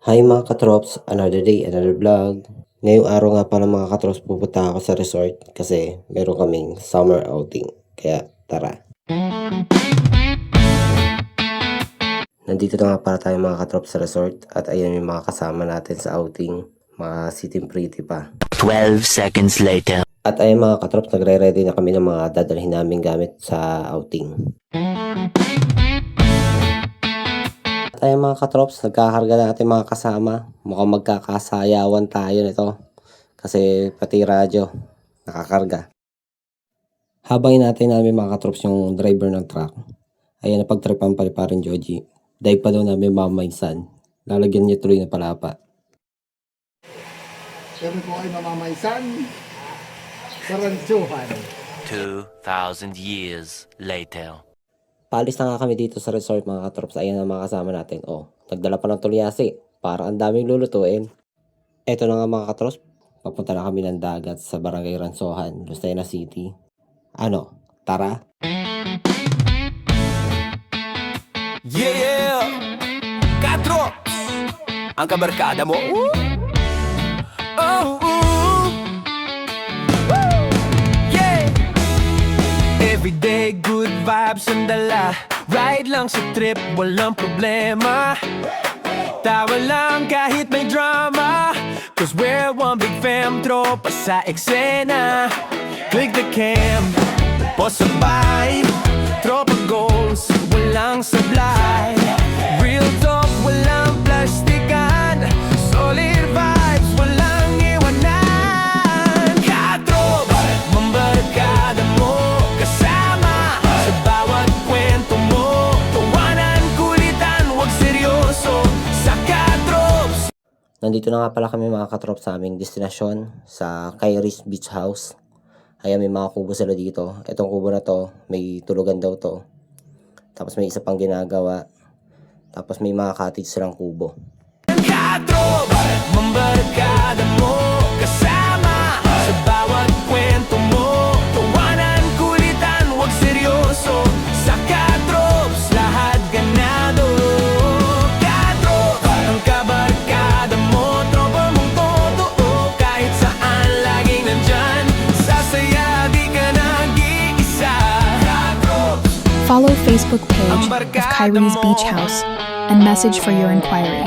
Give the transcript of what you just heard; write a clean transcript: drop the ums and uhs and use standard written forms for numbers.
Hi mga katrops, another day, another vlog. Ngayong araw nga pala mga katrops, pupunta ako sa resort kasi meron kaming summer outing. Kaya tara. Nandito na nga pala tayo mga katrops sa resort at ayan yung mga kasama natin sa outing. Mga sitting pretty pa. 12 seconds later. At ayan mga katrops, nagre-ready na kami ng mga dadalhin namin gamit sa outing. At ayan mga katrops, nagkakarga na natin mga kasama. Mukhang magkakasayawan tayo nito. Kasi pati radyo, nakakarga. Habang natin namin mga katrops yung driver ng truck, ayan napagtripan pa rin Joji. Dahil pa daw namin mamaysan. Lalagyan niya tuloy na palapa. Kami po ay mamamaysan sa rantsuhan. 2,000 years later. Paalis na nga kami dito sa resort mga katrops. Ayan ang mga kasama natin. Oh, nagdala pa ng tulyasi. Para ang daming lulutuin. Eto na nga mga katrops. Papunta na kami ng dagat sa Barangay Ransohan, Lucena City. Ano? Tara? Yeah! Katro! Ang kabarkada mo? Oh, yeah! Everyday good vibes ang dala. Ride lang sa trip, walang problema. Tawa lang kahit may drama. Cause we're one big fam, tropa sa eksena. Click the cam, posabay. Tropa goals, walang sablay. Real talk, walang plastikan. Solid vibes, walang iwanan. Katrop, mambarkada mo. Kasama sa bawat kwento mo. Tawanan, kulitan, wag seryoso. Sa Katrops. Nandito na nga pala kami mga katrop sa aming destinasyon sa Kairis Beach House. Ayan, may mga kubo sila dito. Itong kubo na to, may tulugan daw to. Tapos may isa pang ginagawa. Tapos may mga cottage silang kubo. Katrop, mambarkada mo. Kasama sa bawat kwento mo. Tawanan, kulitan, wag seryoso. Sa Katrops, lahat ganado. Katrops, ang kabarkada mo. Tropa mong totoo. Kahit saan, laging nandyan. Sasaya, di ka nag-iisa. Katrops. Follow Facebook page of Kyrie's Beach House and message for your inquiry.